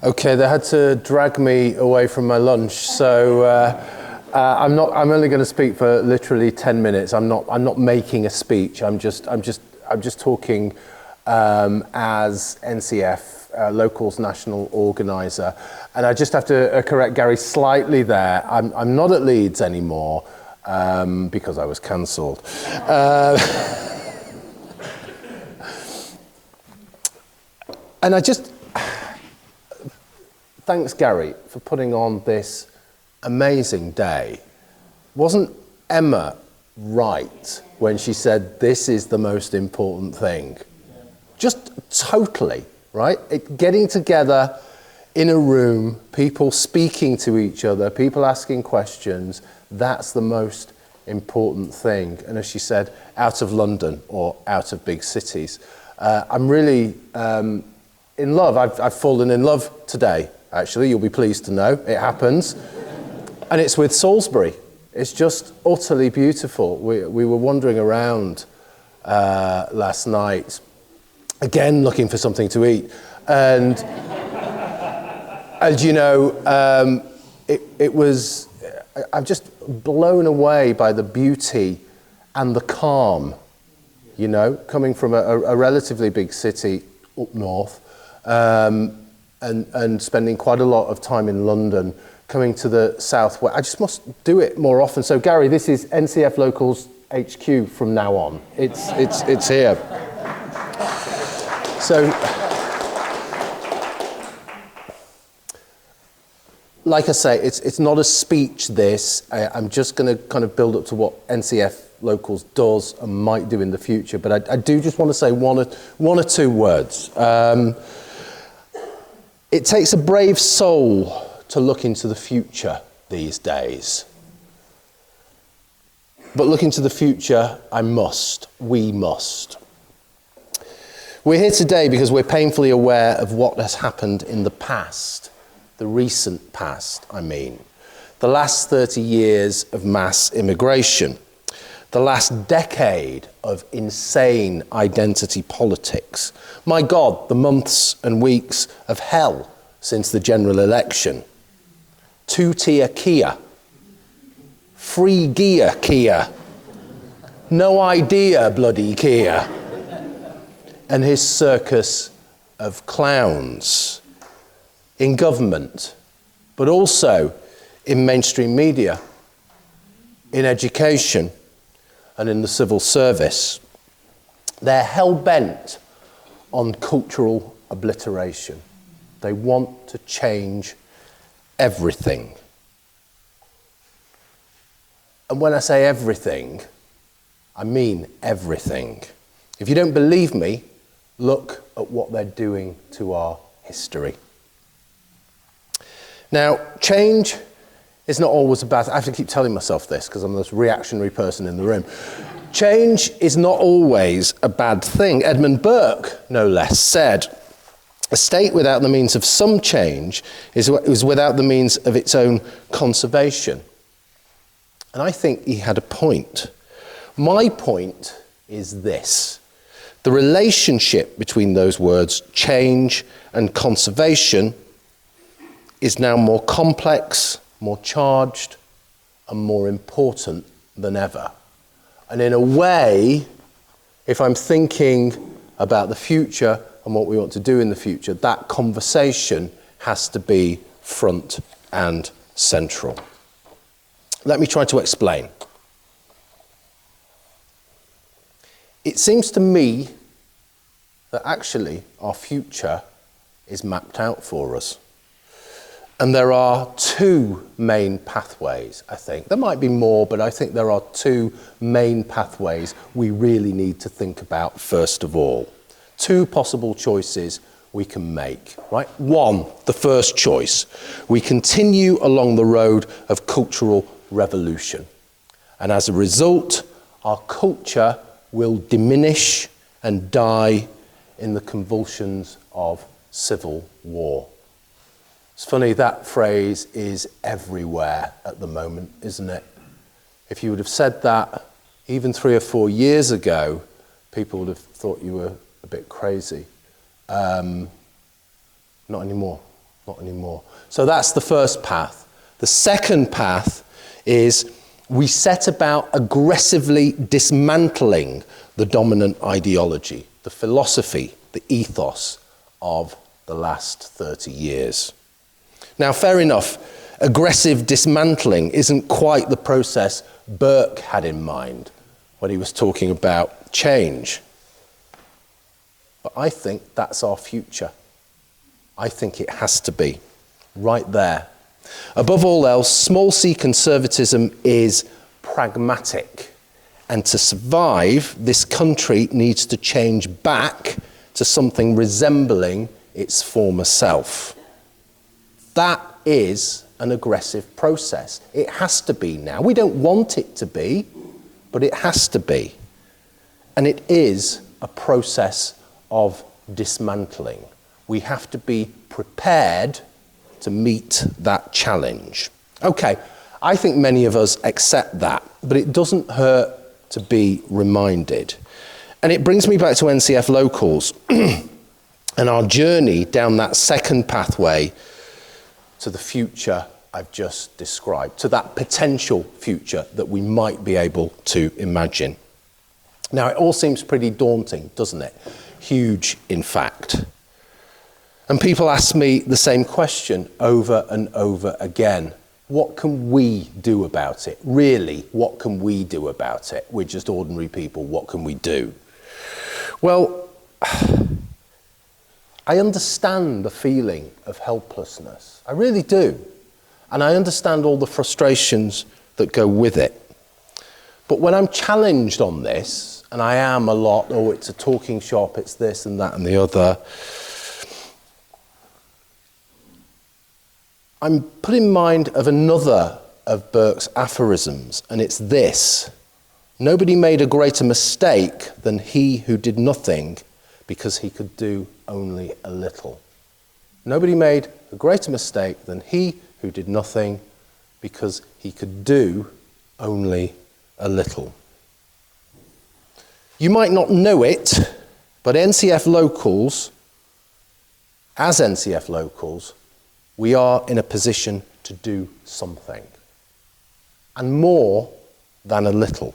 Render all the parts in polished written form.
Okay, they had to drag me away from my lunch, so I'm only going to speak for literally 10 minutes. I'm not making a speech. I'm just talking as NCF Locals national organiser, and I just have to correct Gary slightly there. I'm not at Leeds anymore because I was cancelled. And thanks, Gary, for putting on this amazing day. Wasn't Emma right when she said this is the most important thing? Just totally, right? Getting together in a room, people speaking to each other, people asking questions, that's the most important thing. And as she said, out of London or out of big cities. I'm really in love. I've fallen in love today, actually. You'll be pleased to know it happens. And it's with Salisbury. It's just utterly beautiful. We were wandering around last night, again looking for something to eat. And you know, it was, I'm just blown away by the beauty and the calm, you know, coming from a relatively big city up north. And spending quite a lot of time in London, coming to the southwest. I just must do it more often. So Gary, this is NCF Locals HQ from now on. It's here. So, like I say, it's not a speech, this. I'm just going to kind of build up to what NCF Locals does and might do in the future. But I do just want to say one or two words. It takes a brave soul to look into the future these days. But look into the future, we must. We're here today because we're painfully aware of what has happened in the past, the recent past, I mean. The last 30 years of mass immigration, the last decade of insane identity politics. My God, the months and weeks of hell since the general election. Two-tier Kia. Free gear Kia. No idea bloody Kia. And his circus of clowns in government, but also in mainstream media, in education, and in the civil service. They're hell-bent on cultural obliteration. They want to change everything. And when I say everything, I mean everything. If you don't believe me, look at what they're doing to our history. Now, change is not always a bad thing. I have to keep telling myself this because I'm the most reactionary person in the room. Change is not always a bad thing. Edmund Burke, no less, said, "A state without the means of some change is without the means of its own conservation." And I think he had a point. My point is this. The relationship between those words, change and conservation, is now more complex, more charged, and more important than ever. And in a way, if I'm thinking about the future and what we want to do in the future, that conversation has to be front and central. Let me try to explain. It seems to me that actually our future is mapped out for us. And there are two main pathways, I think. There might be more, but I think there are two main pathways we really need to think about first of all. Two possible choices we can make, right? One, the first choice. We continue along the road of cultural revolution. And as a result, our culture will diminish and die in the convulsions of civil war. It's funny, that phrase is everywhere at the moment, isn't it? If you would have said that even 3 or 4 years ago, people would have thought you were a bit crazy. Not anymore. Not anymore. So that's the first path. The second path is we set about aggressively dismantling the dominant ideology, the philosophy, the ethos of the last 30 years. Now, fair enough, aggressive dismantling isn't quite the process Burke had in mind when he was talking about change. But I think that's our future. I think it has to be, right there. Above all else, small c conservatism is pragmatic. And to survive, this country needs to change back to something resembling its former self. That is an aggressive process. It has to be now. We don't want it to be, but it has to be. And it is a process of dismantling. We have to be prepared to meet that challenge. Okay, I think many of us accept that, but it doesn't hurt to be reminded. And it brings me back to NCF Locals and our journey down that second pathway to the future I've just described, to that potential future that we might be able to imagine. Now, it all seems pretty daunting, doesn't it? Huge, in fact. And people ask me the same question over and over again. What can we do about it? Really, what can we do about it? We're just ordinary people. What can we do? Well, I understand the feeling of helplessness. I really do. And I understand all the frustrations that go with it. But when I'm challenged on this, and I am a lot, oh, it's a talking shop, it's this and that and the other, I'm put in mind of another of Burke's aphorisms, and it's this: nobody made a greater mistake than he who did nothing because he could do only a little. Nobody made a greater mistake than he who did nothing because he could do only a little. You might not know it, but NCF Locals, as NCF Locals, we are in a position to do something, and more than a little.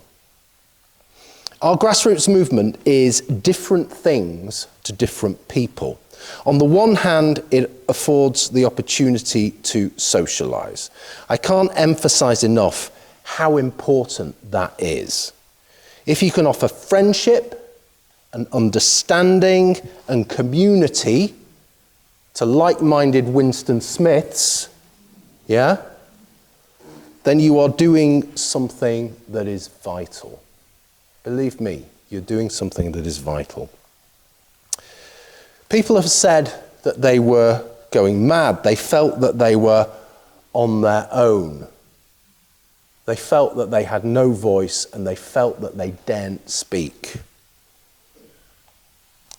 Our grassroots movement is different things to different people. On the one hand, it affords the opportunity to socialise. I can't emphasise enough how important that is. If you can offer friendship and understanding and community to like-minded Winston Smiths, yeah, then you are doing something that is vital. Believe me, you're doing something that is vital. People have said that they were going mad. They felt that they were on their own. They felt that they had no voice, and they felt that they daren't speak.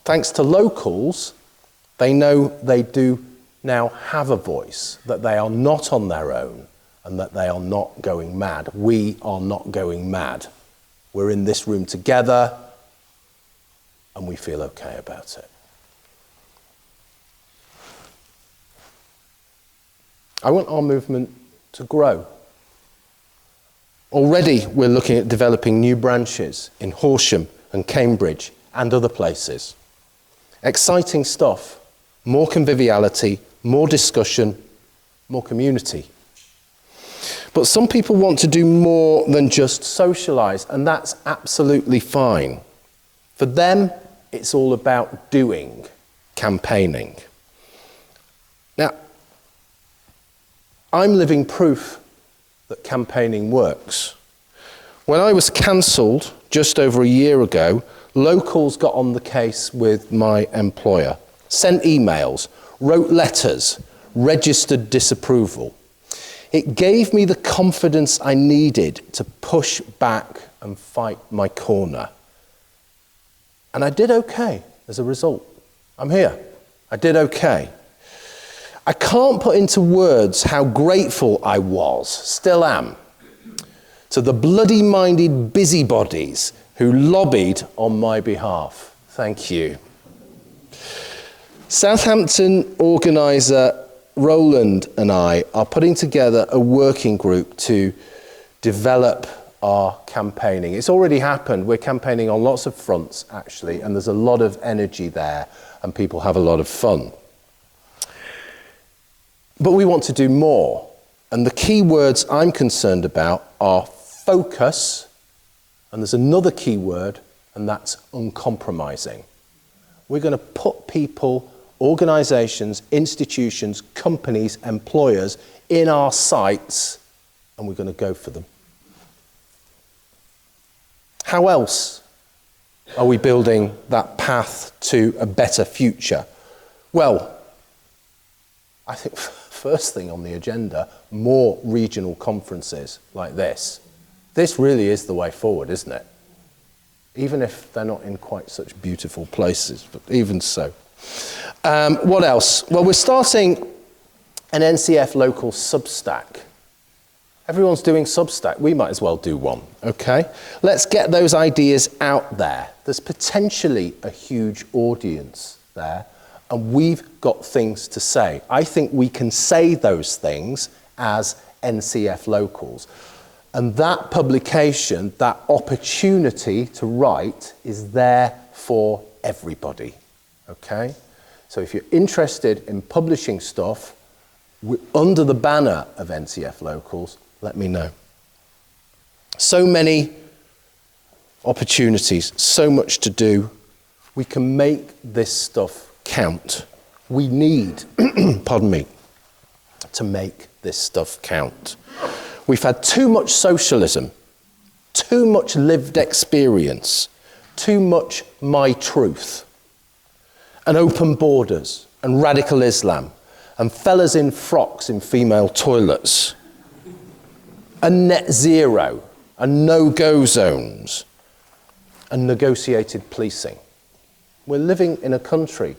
Thanks to Locals, they know they do now have a voice, that they are not on their own, and that they are not going mad. We are not going mad. We're in this room together, and we feel okay about it. I want our movement to grow. Already we're looking at developing new branches in Horsham and Cambridge and other places. Exciting stuff, more conviviality, more discussion, more community. But some people want to do more than just socialise, and that's absolutely fine. For them, it's all about doing, campaigning. Now, I'm living proof that campaigning works. When I was cancelled just over a year ago, Locals got on the case with my employer, sent emails, wrote letters, registered disapproval. It gave me the confidence I needed to push back and fight my corner. And I did okay as a result. I'm here. I did okay. I can't put into words how grateful I was, still am, to the bloody-minded busybodies who lobbied on my behalf. Thank you. Southampton organiser Roland and I are putting together a working group to develop our campaigning. It's already happened. We're campaigning on lots of fronts, actually, and there's a lot of energy there, and people have a lot of fun. But we want to do more. And the key words I'm concerned about are focus, and there's another key word, and that's uncompromising. We're going to put people, organisations, institutions, companies, employers in our sights, and we're going to go for them. How else are we building that path to a better future? Well, I think first thing on the agenda, more regional conferences like this. This really is the way forward, isn't it? Even if they're not in quite such beautiful places, but even so. What else? Well, we're starting an NCF Locals Substack. Everyone's doing Substack. We might as well do one, okay? Let's get those ideas out there. There's potentially a huge audience there, and we've got things to say. I think we can say those things as NCF Locals. And that publication, that opportunity to write, is there for everybody, okay? So if you're interested in publishing stuff under the banner of NCF Locals, let me know. So many opportunities, so much to do. We can make this stuff count. We need, pardon me, to make this stuff count. We've had too much socialism, too much lived experience, too much my truth, and open borders, and radical Islam, and fellas in frocks in female toilets, and net zero, and no-go zones, and negotiated policing. We're living in a country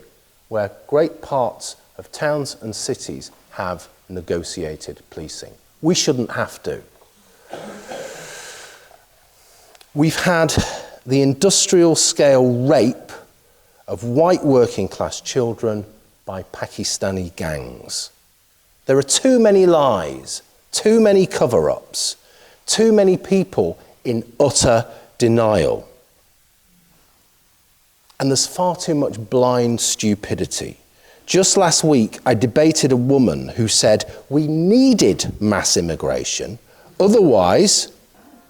where great parts of towns and cities have negotiated policing. We shouldn't have to. We've had the industrial scale rape of white working class children by Pakistani gangs. There are too many lies, too many cover-ups, too many people in utter denial. And there's far too much blind stupidity. Just last week, I debated a woman who said we needed mass immigration, otherwise,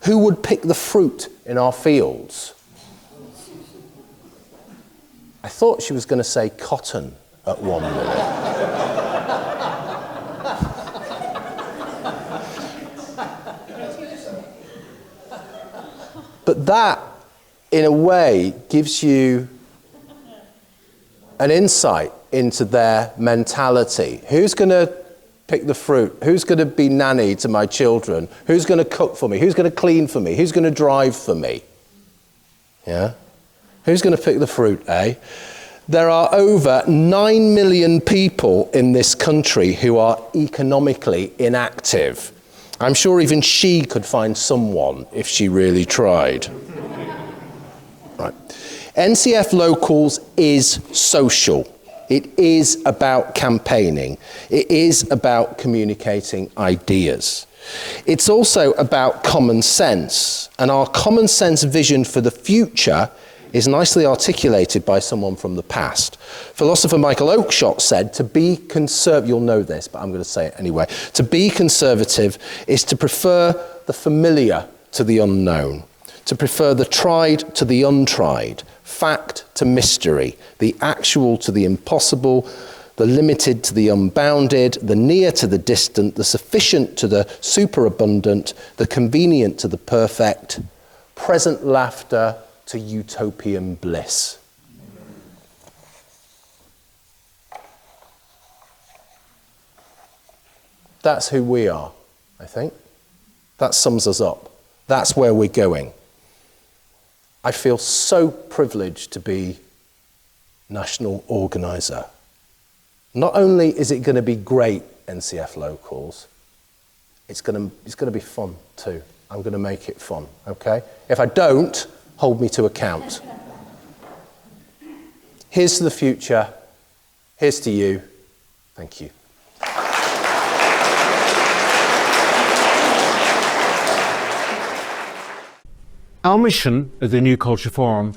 who would pick the fruit in our fields? I thought she was going to say cotton at one minute. But that, in a way, gives you an insight into their mentality. Who's going to pick the fruit? Who's going to be nanny to my children? Who's going to cook for me? Who's going to clean for me? Who's going to drive for me? Yeah? Who's going to pick the fruit, eh? There are over 9 million people in this country who are economically inactive. I'm sure even she could find someone if she really tried. Right. NCF Locals is social. It is about campaigning. It is about communicating ideas. It's also about common sense. And our common sense vision for the future is nicely articulated by someone from the past. Philosopher Michael Oakeshott said, to be conservative, you'll know this, but I'm going to say it anyway, to be conservative is to prefer the familiar to the unknown, to prefer the tried to the untried, fact to mystery, the actual to the impossible, the limited to the unbounded, the near to the distant, the sufficient to the superabundant, the convenient to the perfect, present laughter to utopian bliss. That's who we are, I think. That sums us up. That's where we're going. I feel so privileged to be national organiser. Not only is it going to be great, NCF Locals, it's going to be fun too. I'm going to make it fun, okay? If I don't, hold me to account. Here's to the future. Here's to you. Thank you. Our mission at the New Culture Forum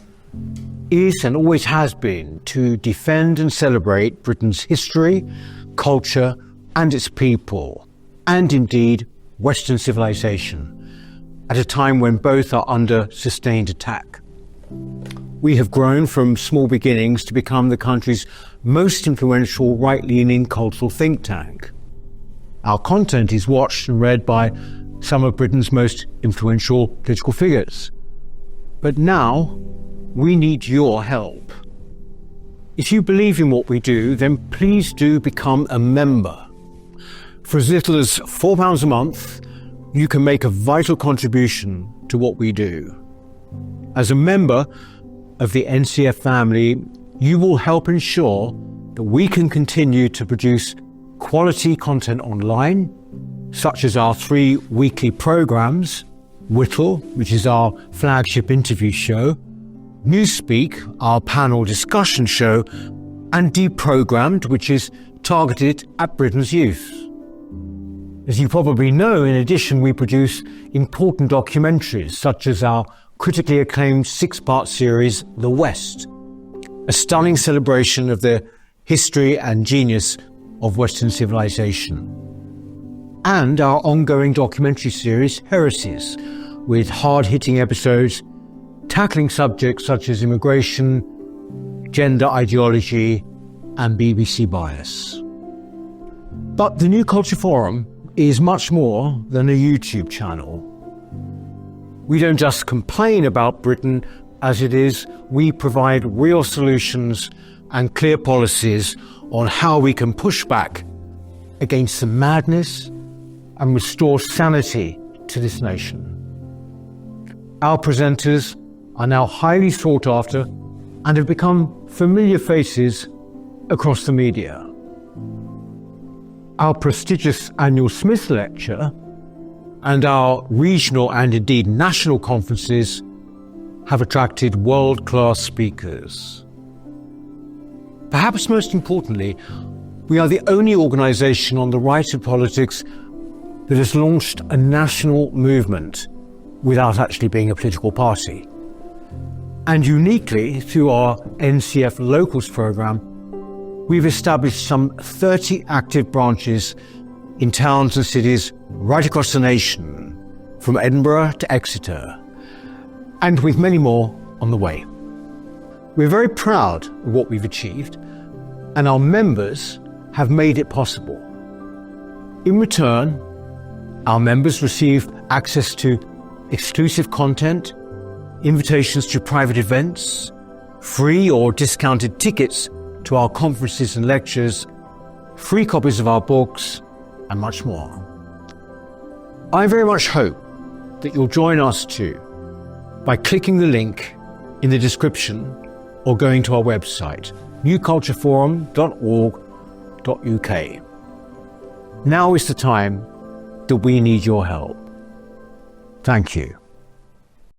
is and always has been to defend and celebrate Britain's history, culture and its people, and indeed Western civilization, at a time when both are under sustained attack. We have grown from small beginnings to become the country's most influential right-leaning cultural think tank. Our content is watched and read by some of Britain's most influential political figures. But now, we need your help. If you believe in what we do, then please do become a member. For as little as £4 a month, you can make a vital contribution to what we do. As a member of the NCF family, you will help ensure that we can continue to produce quality content online, such as our 3 weekly programs, Whittle, which is our flagship interview show, Newspeak, our panel discussion show, and Deprogrammed, which is targeted at Britain's youth. As you probably know, in addition, we produce important documentaries, such as our critically acclaimed 6-part series, The West, a stunning celebration of the history and genius of Western civilization, and our ongoing documentary series, Heresies, with hard-hitting episodes tackling subjects such as immigration, gender ideology, and BBC bias. But the New Culture Forum is much more than a YouTube channel. We don't just complain about Britain as it is, we provide real solutions and clear policies on how we can push back against the madness and restore sanity to this nation. Our presenters are now highly sought after and have become familiar faces across the media. Our prestigious annual Smith Lecture and our regional and indeed national conferences have attracted world-class speakers. Perhaps most importantly, we are the only organisation on the right of politics that has launched a national movement without actually being a political party. And uniquely, through our NCF Locals programme, we've established some 30 active branches in towns and cities right across the nation, from Edinburgh to Exeter, and with many more on the way. We're very proud of what we've achieved, and our members have made it possible. In return, our members receive access to exclusive content, invitations to private events, free or discounted tickets to our conferences and lectures, free copies of our books, and much more. I very much hope that you'll join us too by clicking the link in the description or going to our website, newcultureforum.org.uk. Now is the time that we need your help. Thank you.